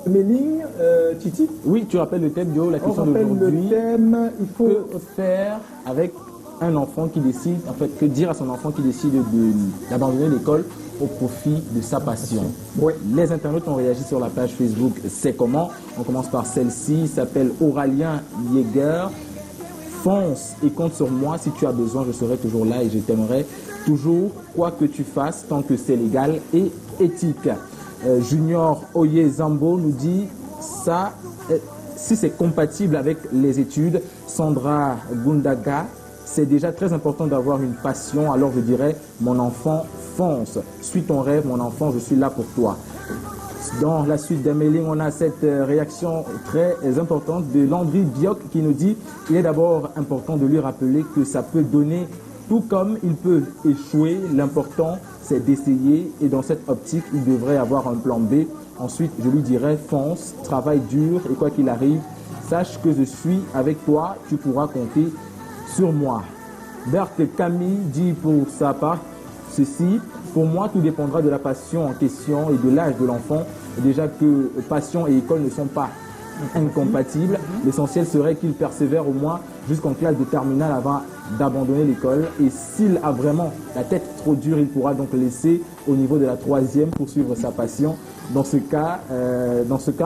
Méline, Titi. Oui, tu rappelles le thème de la question d'aujourd'hui. Le thème, il faut que faire avec un enfant qui décide, en fait, que dire à son enfant qui décide d'abandonner l'école au profit de sa passion. Oui. Les internautes ont réagi sur la page Facebook C'est comment. On commence par celle-ci, il s'appelle Auralien Yeager. Fonce et compte sur moi, si tu as besoin, je serai toujours là et je t'aimerai toujours, quoi que tu fasses, tant que c'est légal et éthique. Junior Oye Zambo nous dit ça, si c'est compatible avec les études. Sandra Gundaga, c'est déjà très important d'avoir une passion, alors je dirais, mon enfant, fonce. Suis ton rêve, mon enfant, je suis là pour toi. Dans la suite des mailings, on a cette réaction très importante de Landry Bioc qui nous dit qu'il est d'abord important de lui rappeler que ça peut donner tout comme il peut échouer. L'important, c'est d'essayer et dans cette optique, il devrait avoir un plan B. Ensuite, je lui dirais fonce, travaille dur et quoi qu'il arrive, sache que je suis avec toi, tu pourras compter sur moi. Berthe Camille dit pour sa part ceci: pour moi, tout dépendra de la passion en question et de l'âge de l'enfant. Déjà que passion et école ne sont pas incompatibles. L'essentiel serait qu'il persévère au moins jusqu'en classe de terminale avant d'abandonner l'école. Et s'il a vraiment la tête trop dure, il pourra donc laisser au niveau de la 3e poursuivre sa passion. Dans ce cas,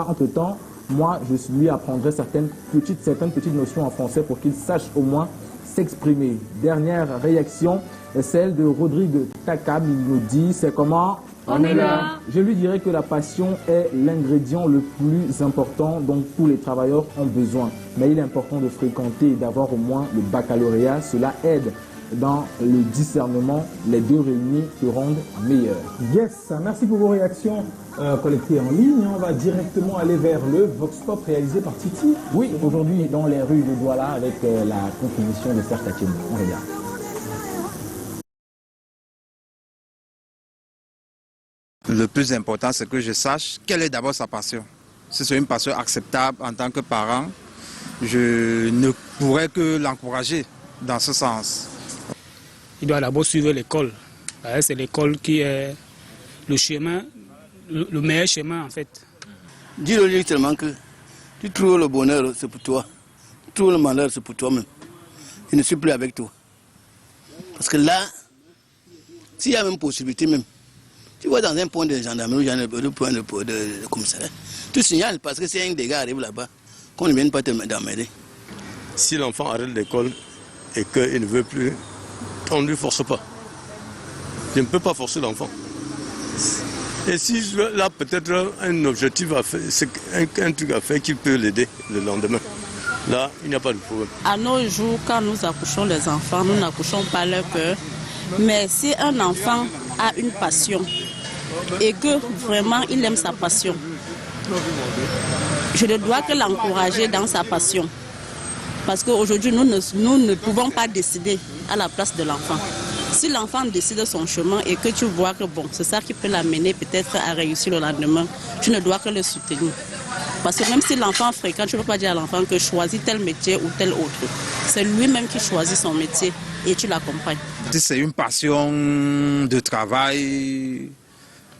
entre-temps, moi, je lui apprendrai certaines petites notions en français pour qu'il sache au moins s'exprimer. Dernière réaction, celle de Rodrigue Takam. Il nous dit, c'est comment? On est là. Je lui dirais que la passion est l'ingrédient le plus important dont tous les travailleurs ont besoin. Mais il est important de fréquenter et d'avoir au moins le baccalauréat. Cela aide dans le discernement. Les deux réunis te rendent meilleur. Yes, merci pour vos réactions collectées en ligne. On va directement aller vers le Vox Pop réalisé par Titi. Oui, aujourd'hui dans les rues de Douala avec la contribution de Serge Tatienne. On regarde. Le plus important, c'est que je sache quelle est d'abord sa passion. Si c'est une passion acceptable en tant que parent, je ne pourrais que l'encourager dans ce sens. Il doit d'abord suivre l'école. C'est l'école qui est le chemin, le meilleur chemin en fait. Dis-le seulement que tu trouves le bonheur, c'est pour toi. Tu trouves le malheur, c'est pour toi-même. Je ne suis plus avec toi. Parce que là, s'il y a même possibilité même, tu vois dans un point de gendarmerie, le point de commissariat, tu signales parce que si un dégât arrive là-bas, qu'on ne vienne pas t'emmerder. Si l'enfant arrête l'école et qu'il ne veut plus, on ne lui force pas. Je ne peux pas forcer l'enfant. Et si là peut-être un objectif à faire, c'est un truc à faire qui peut l'aider le lendemain. Là, il n'y a pas de problème. À nos jours, quand nous accouchons les enfants, nous n'accouchons pas leur peur. Mais si un enfant a une passion et que vraiment il aime sa passion, je ne dois que l'encourager dans sa passion. Parce qu'aujourd'hui, nous ne pouvons pas décider à la place de l'enfant. Si l'enfant décide son chemin et que tu vois que bon, c'est ça qui peut l'amener peut-être à réussir le lendemain, tu ne dois que le soutenir. Parce que même si l'enfant fréquente, tu ne peux pas dire à l'enfant que choisis tel métier ou tel autre. C'est lui-même qui choisit son métier et tu l'accompagnes. Si c'est une passion de travail,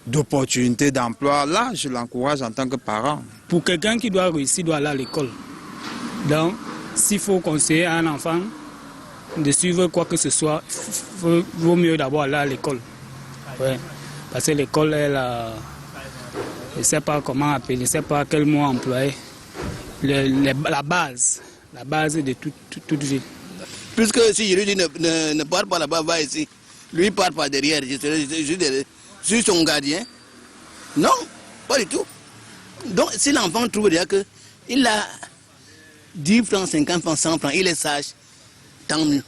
d'opportunité d'emploi, là, je l'encourage en tant que parent. Pour quelqu'un qui doit réussir, doit aller à l'école. Donc, s'il faut conseiller à un enfant de suivre quoi que ce soit, il vaut mieux d'abord aller à l'école. Ouais. Parce que l'école est je ne sais pas comment appeler, je ne sais pas quel mot employer. La base de toute vie. Puisque si je lui dis ne pars pas là-bas, va ici, lui part par derrière, je suis son gardien. Non, pas du tout. Donc si l'enfant trouve déjà qu'il a 10 francs, 50 francs, 100 francs, il est sage, tant mieux.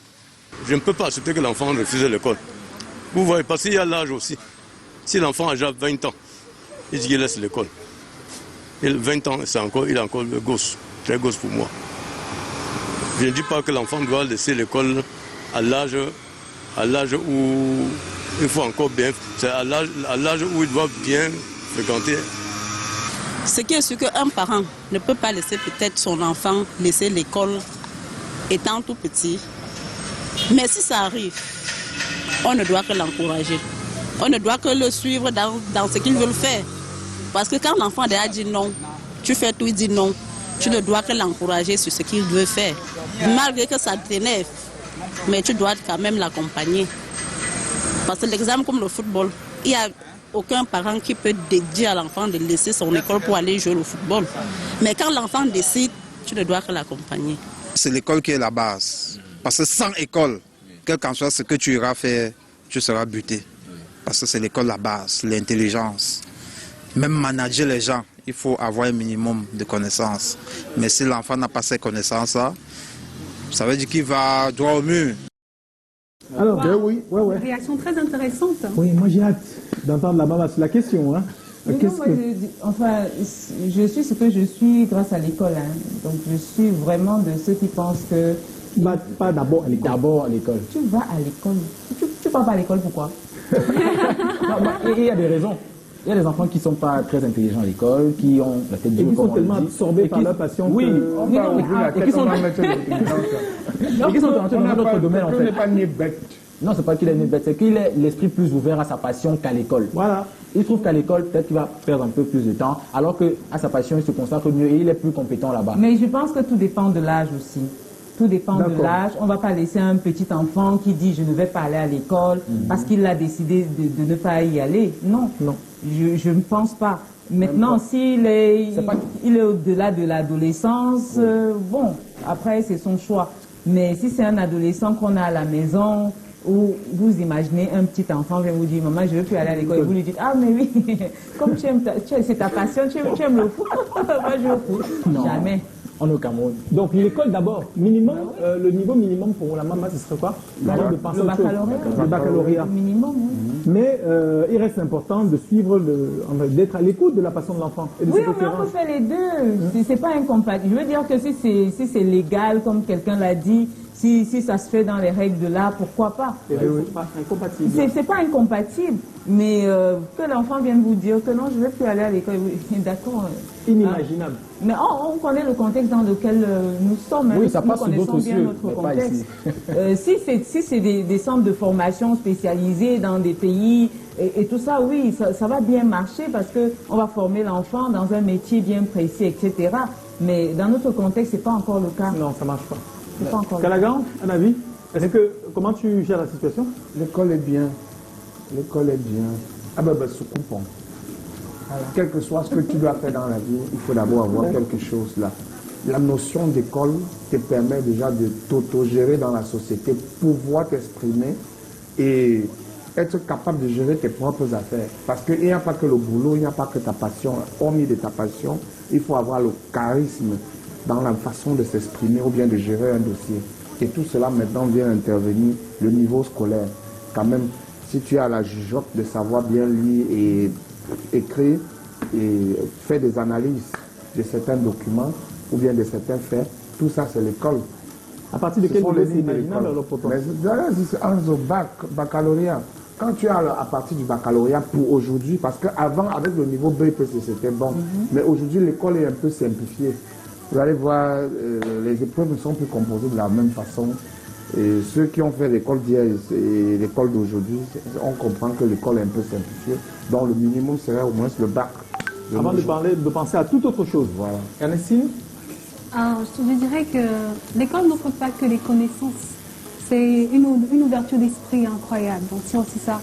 Je ne peux pas accepter que l'enfant refuse l'école. Vous voyez, parce qu'il y a l'âge aussi. Si l'enfant a déjà 20 ans, il dit qu'il laisse l'école. 20 ans, il est encore le gosse, très gosse pour moi. Je ne dis pas que l'enfant doit laisser l'école à l'âge où il faut encore bien. C'est à l'âge où il doit bien fréquenter. Ce qui est sûr qu'un parent ne peut pas laisser peut-être son enfant laisser l'école étant tout petit. Mais si ça arrive, on ne doit que l'encourager. On ne doit que le suivre dans ce qu'il veut faire. Parce que quand l'enfant déjà dit non, tu fais tout, il dit non, tu ne dois que l'encourager sur ce qu'il veut faire. Malgré que ça t'énerve, mais tu dois quand même l'accompagner. Parce que l'exemple comme le football, il n'y a aucun parent qui peut dire à l'enfant de laisser son école pour aller jouer au football. Mais quand l'enfant décide, tu ne dois que l'accompagner. C'est l'école qui est la base. Parce que sans école, quel qu'en soit ce que tu iras faire, tu seras buté. Parce que c'est l'école la base, l'intelligence. Même manager les gens, il faut avoir un minimum de connaissances. Mais si l'enfant n'a pas ces connaissances-là, ça veut dire qu'il va droit au mur. Alors, oui. Réaction très intéressante. Oui, moi j'ai hâte d'entendre la maman sur la question. Hein. Oui, non, moi, je suis ce que je suis grâce à l'école. Hein. Donc je suis vraiment de ceux qui pensent que... Pas d'abord à l'école. D'abord à l'école. Tu vas à l'école. Tu pars pas à l'école, pourquoi? Il y a des raisons. Il y a des enfants qui ne sont pas très intelligents à l'école, qui ont la tête dure. Et qui sont tellement absorbés par leur passion. Oui, et qui sont dans notre domaine en fait. Il n'est pas né bête. Non, c'est pas qu'il est né bête, c'est qu'il est l'esprit plus ouvert à sa passion qu'à l'école. Voilà. Il trouve qu'à l'école, peut-être qu'il va perdre un peu plus de temps, alors qu'à sa passion, il se consacre mieux et il est plus compétent là-bas. Mais je pense que tout dépend de l'âge aussi. Tout dépend de l'âge. On ne va pas laisser un petit enfant qui dit je ne vais pas aller à l'école parce qu'il a décidé de ne pas y aller. Non, je ne pense pas. Maintenant, s'il est, il est au-delà de l'adolescence, bon, après c'est son choix. Mais si c'est un adolescent qu'on a à la maison, où vous imaginez un petit enfant vient vous dire maman je ne veux plus aller à l'école et vous lui dites ah mais oui, comme c'est ta passion, tu aimes le foot, moi je veux foot. Jamais. On est au Cameroun. Donc l'école d'abord, minimum, le niveau minimum pour la maman, ce serait quoi? Le baccalauréat. Le baccalauréat. Minimum, oui. Mais il reste important de suivre, d'être à l'écoute de la passion de l'enfant. Oui, mais on peut faire les deux. C'est pas incompatible. Je veux dire que si c'est légal, comme quelqu'un l'a dit, si ça se fait dans les règles de l'art, pourquoi pas? C'est pas incompatible. C'est pas incompatible, mais que l'enfant vienne vous dire que non, je ne vais plus aller à l'école. Oui, d'accord. Inimaginable. Mais on connaît le contexte dans lequel nous sommes. Oui, ça passe sous d'autres cieux, notre contexte. Si c'est des centres de formation spécialisés dans des pays et tout ça, oui, ça va bien marcher parce qu'on va former l'enfant dans un métier bien précis, etc. Mais dans notre contexte, ce n'est pas encore le cas. Non, ça ne marche pas. Calagan, un avis? Comment tu gères la situation? L'école est bien. L'école est bien. Ah ben, sous coupon. Voilà. Quel que soit ce que tu dois faire dans la vie, il faut d'abord avoir quelque chose là. La notion d'école te permet déjà de t'autogérer dans la société, pouvoir t'exprimer et être capable de gérer tes propres affaires. Parce qu'il n'y a pas que le boulot, il n'y a pas que ta passion. Hormis de ta passion, il faut avoir le charisme dans la façon de s'exprimer ou bien de gérer un dossier. Et tout cela maintenant vient intervenir le niveau scolaire. Quand même, si tu as la jugeote de savoir bien lire et écrire et faire des analyses de certains documents ou bien de certains faits, tout ça c'est l'école. À partir de quel niveau c'est imaginable alors pour toi? Mais baccalauréat. Quand tu as à partir du baccalauréat pour aujourd'hui, parce qu'avant avec le niveau BPC c'était bon, mais aujourd'hui l'école est un peu simplifiée. Vous allez voir, les épreuves ne sont plus composées de la même façon. Et ceux qui ont fait l'école d'hier et l'école d'aujourd'hui, on comprend que l'école est un peu simplifiée. Donc le minimum serait au moins le bac. Avant de penser à toute autre chose. Voilà. Ernestine? Je dirais que l'école n'offre pas que les connaissances. C'est une ouverture d'esprit incroyable. Donc c'est aussi ça.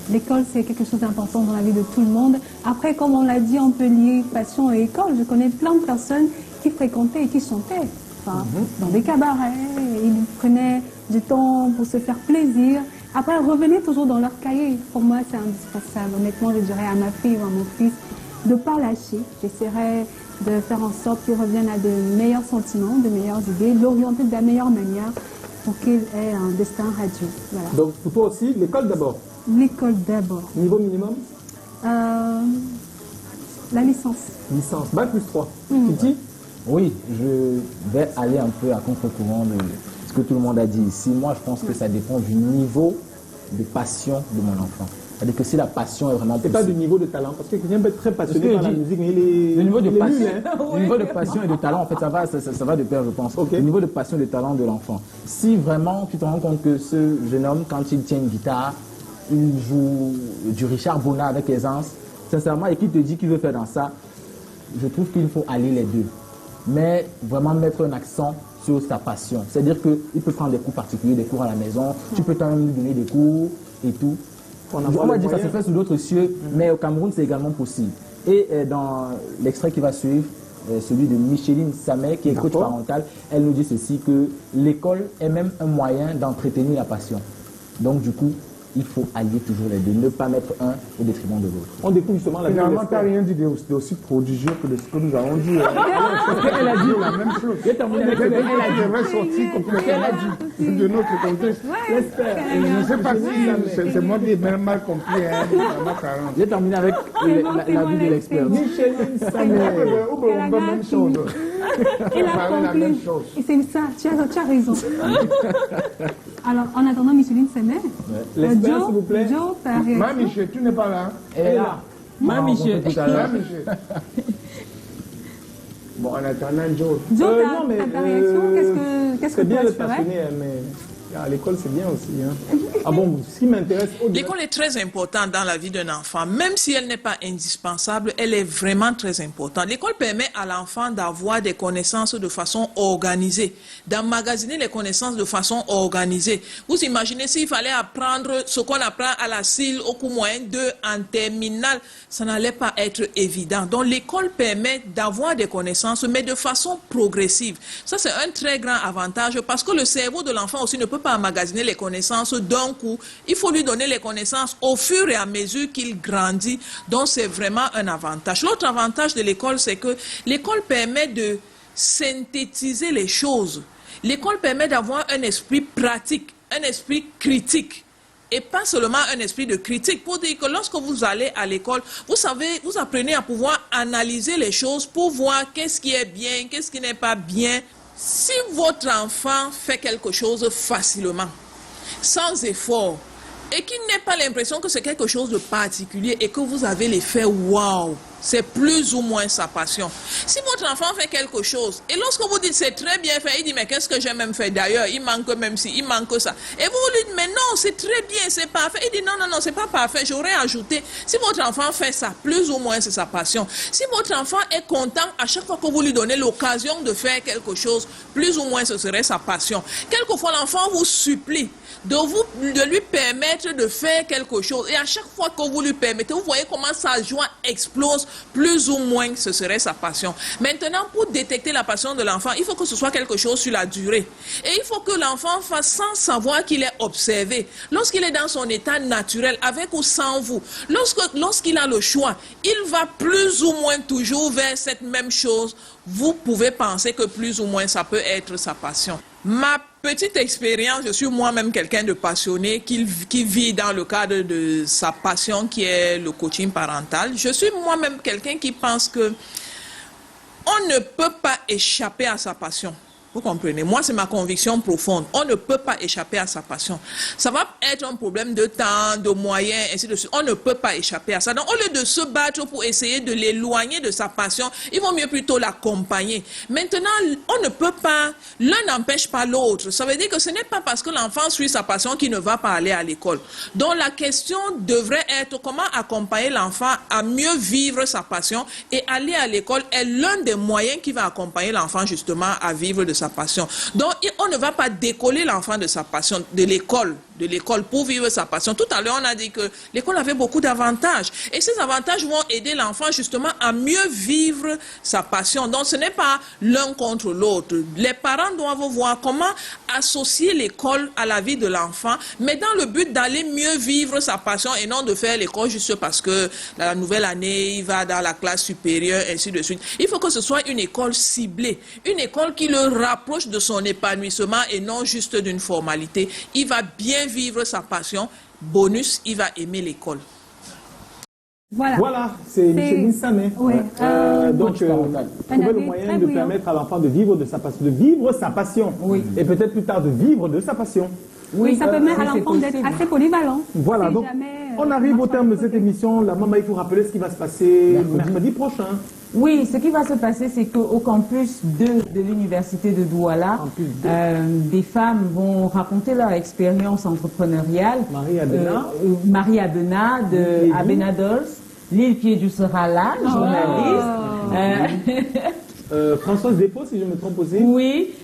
L'école, c'est quelque chose d'important dans la vie de tout le monde. Après, comme on l'a dit, on peut lier passion et école. Je connais plein de personnes qui fréquentaient et qui chantaient. Enfin, dans des cabarets, ils prenaient du temps pour se faire plaisir. Après, ils revenaient toujours dans leur cahier. Pour moi, c'est indispensable. Honnêtement, je dirais à ma fille ou à mon fils de ne pas lâcher. J'essaierai de faire en sorte qu'ils reviennent à de meilleurs sentiments, de meilleures idées, l'orienter de la meilleure manière pour qu'il ait un destin radieux. Voilà. Donc, pour toi aussi, l'école d'abord? L'école d'abord. Niveau minimum? La licence. Licence, bac plus 3. Titi? Oui, je vais aller un peu à contre-courant de ce que tout le monde a dit ici. Moi, je pense que ça dépend du niveau de passion de mon enfant. C'est-à-dire que si la passion est vraiment... C'est pas du niveau de talent, parce que quelqu'un peut être très passionné par la musique, mais le niveau de passion et de talent, en fait, ça va de pair, je pense. Okay. Le niveau de passion et de talent de l'enfant. Si vraiment tu te rends compte que ce jeune homme, quand il tient une guitare, il joue du Richard Bonnat avec aisance, sincèrement, et qui te dit qu'il veut faire dans ça, je trouve qu'il faut allier les deux. Mais vraiment mettre un accent sur sa passion. C'est-à-dire qu'il peut prendre des cours particuliers, des cours à la maison, tu peux quand même lui donner des cours et tout. On va dire que ça se fait sous d'autres cieux, mais au Cameroun, c'est également possible. Et dans l'extrait qui va suivre, celui de Micheline Samet, qui est coach parental, elle nous dit ceci, que l'école est même un moyen d'entretenir la passion. Donc du coup, il faut allier toujours les deux, ne pas mettre un au détriment de l'autre. On découvre justement la vie de Finalement, tu l'expert. n'as rien dit d'aussi prodigieux que de ce que nous avons dit. Elle a dit la même chose. Elle devrait sortir de notre contexte. Je ne sais pas si c'est moi qui ai même mal compris. J'ai terminé avec la vie de l'expert. Micheline Samet. Même chose. Il a compris. Et c'est ça, tu as raison. Alors, en attendant Micheline Samet, L'expert, s'il vous plaît. Joe, ta réaction. Ma Michel, tu n'es pas là. Elle est là. Ma Michel. Ma Michel. Bon, en attendant, Joe. Joe, non, mais, ta réaction, qu'est-ce que c'est bien toi de tu ferais? passionner, mais à l'école c'est bien aussi. Hein. Ah bon, ce qui m'intéresse L'école est très importante dans la vie d'un enfant. Même si elle n'est pas indispensable, elle est vraiment très importante. L'école permet à l'enfant d'avoir des connaissances de façon organisée, d'emmagasiner les connaissances de façon organisée. Vous imaginez s'il fallait apprendre ce qu'on apprend à la CIL au cours moyen 2 en terminale, ça n'allait pas être évident. Donc l'école permet d'avoir des connaissances, mais de façon progressive. Ça, c'est un très grand avantage parce que le cerveau de l'enfant aussi ne peut pas emmagasiner les connaissances d'un coup. Il faut lui donner les connaissances au fur et à mesure qu'il grandit. Donc c'est vraiment un avantage. L'autre avantage de l'école, c'est que l'école permet de synthétiser les choses. L'école permet d'avoir un esprit pratique, un esprit critique. Et pas seulement un esprit de critique, pour dire que lorsque vous allez à l'école, vous savez, vous apprenez à pouvoir analyser les choses pour voir qu'est-ce qui est bien, qu'est-ce qui n'est pas bien. Si votre enfant fait quelque chose facilement, sans effort, et qu'il n'ait pas l'impression que c'est quelque chose de particulier et que vous avez l'effet waouh, c'est plus ou moins sa passion. Si votre enfant fait quelque chose, et lorsque vous dites c'est très bien fait, il dit mais qu'est-ce que j'ai même fait d'ailleurs, il manque même ci, il manque ça. Et vous lui dites mais non, c'est très bien, c'est parfait. Il dit non, non, non, c'est pas parfait, j'aurais ajouté. Si votre enfant fait ça, plus ou moins c'est sa passion. Si votre enfant est content à chaque fois que vous lui donnez l'occasion de faire quelque chose, plus ou moins ce serait sa passion. Quelquefois l'enfant vous supplie de lui permettre de faire quelque chose. Et à chaque fois que vous lui permettez, vous voyez comment sa joie explose, plus ou moins ce serait sa passion. Maintenant, pour détecter la passion de l'enfant, il faut que ce soit quelque chose sur la durée. Et il faut que l'enfant fasse sans savoir qu'il est observé. Lorsqu'il est dans son état naturel, avec ou sans vous, lorsqu'il a le choix, il va plus ou moins toujours vers cette même chose. Vous pouvez penser que plus ou moins ça peut être sa passion. Ma petite expérience, je suis moi-même quelqu'un de passionné qui vit dans le cadre de sa passion qui est le coaching parental. Je suis moi-même quelqu'un qui pense que on ne peut pas échapper à sa passion. Vous comprenez? Moi, c'est ma conviction profonde. On ne peut pas échapper à sa passion. Ça va être un problème de temps, de moyens, ainsi de suite. On ne peut pas échapper à ça. Donc, au lieu de se battre pour essayer de l'éloigner de sa passion, il vaut mieux plutôt l'accompagner. Maintenant, on ne peut pas, l'un n'empêche pas l'autre. Ça veut dire que ce n'est pas parce que l'enfant suit sa passion qu'il ne va pas aller à l'école. Donc, la question devrait être comment accompagner l'enfant à mieux vivre sa passion, et aller à l'école est l'un des moyens qui va accompagner l'enfant justement à vivre de sa passion. Donc, on ne va pas décoller l'enfant de sa passion, de l'école pour vivre sa passion. Tout à l'heure, on a dit que l'école avait beaucoup d'avantages. Et ces avantages vont aider l'enfant justement à mieux vivre sa passion. Donc, ce n'est pas l'un contre l'autre. Les parents doivent voir comment associer l'école à la vie de l'enfant, mais dans le but d'aller mieux vivre sa passion et non de faire l'école juste parce que la nouvelle année, il va dans la classe supérieure, ainsi de suite. Il faut que ce soit une école ciblée, une école qui le rapproche de son épanouissement et non juste d'une formalité. Il va bien vivre sa passion. Bonus, il va aimer l'école. Voilà, c'est Micheline Samet. Oui. Donc, trouver le moyen de permettre à l'enfant de vivre de sa passion. Oui. Et peut-être plus tard de vivre de sa passion. Oui, ça permet à l'enfant d'être assez polyvalent. Voilà, donc on arrive au terme de cette émission. La maman, il faut rappeler ce qui va se passer mercredi prochain. Oui, ce qui va se passer, c'est qu'au campus 2 de l'université de Douala, des femmes vont raconter leur expérience entrepreneuriale. Marie Abena de Abena Dolls. Lille Piédou sera là, journaliste. Françoise Despaux, si je me trompe aussi. Oui,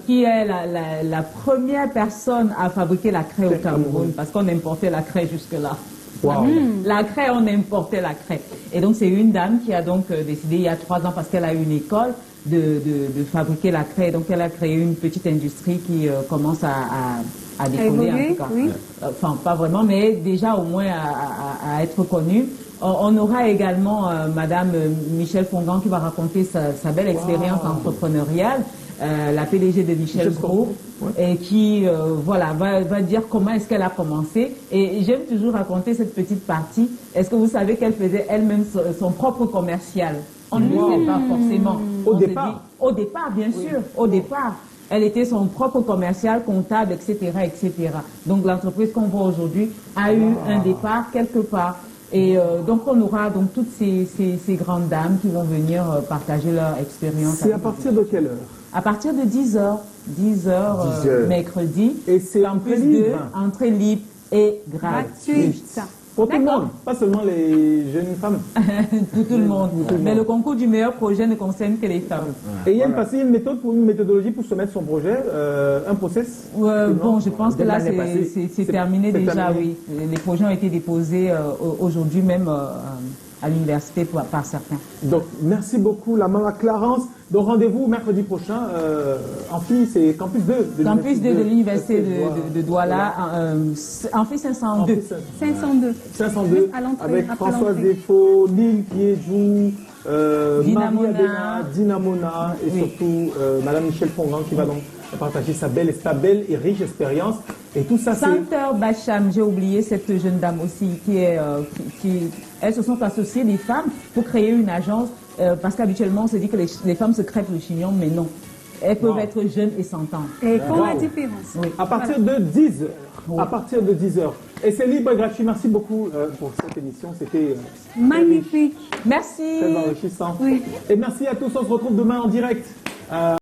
qui est la première personne à fabriquer la craie au Cameroun, parce qu'on importait la craie jusque-là. Wow. La craie, on importait la craie. Et donc, c'est une dame qui a donc décidé il y a 3 ans, parce qu'elle a une école, de fabriquer la craie. Donc, elle a créé une petite industrie qui commence à décoller, en tout cas. Oui. Enfin, pas vraiment, mais déjà au moins à être connue. On aura également Madame Michel Fongan qui va raconter sa belle expérience entrepreneuriale, la PDG de Michel Group, et qui voilà, va dire comment est-ce qu'elle a commencé. Et j'aime toujours raconter cette petite partie. Est-ce que vous savez qu'elle faisait elle-même son propre commercial? On ne le sait pas forcément. Au départ? Au départ, bien sûr, au départ. Elle était son propre commercial, comptable, etc., etc. Donc l'entreprise qu'on voit aujourd'hui a eu un départ quelque part. Et donc on aura donc toutes ces grandes dames qui vont venir partager leur expérience. C'est à partir de quelle heure? À partir de 10h. 10h mercredi. Et c'est entrée libre? Entrée libre et gratuite. Pour tout le monde, pas seulement les jeunes femmes. tout le monde. Mais le concours du meilleur projet ne concerne que les femmes. Et il y a une méthodologie pour soumettre son projet, un process? Bon, je pense que là, c'est terminé déjà, oui. Les projets ont été déposés aujourd'hui même à l'université par certains. Donc, merci beaucoup, la maman Clarence. Donc, rendez-vous mercredi prochain. Amphi, c'est Campus 2. Campus 2 de l'université de Douala, Amphi 502. 502, avec Françoise Despaux, Lille Piédou, Marie Abena, Dina Mona et surtout Madame Michel Fongan qui va donc partager sa belle et riche expérience. Et tout ça, Santeur Bacham, j'ai oublié cette jeune dame aussi elles se sont associées, des femmes, pour créer une agence, parce qu'habituellement on se dit que les femmes se crêpent le chignon, mais non. Elles peuvent être jeunes et s'entendre. Et pour la différence. Oui. À partir de 10h. À partir de 10h. Et c'est libre et gratuit. Merci beaucoup pour cette émission. C'était magnifique. Merci. Très enrichissant. Oui. Et merci à tous. On se retrouve demain en direct.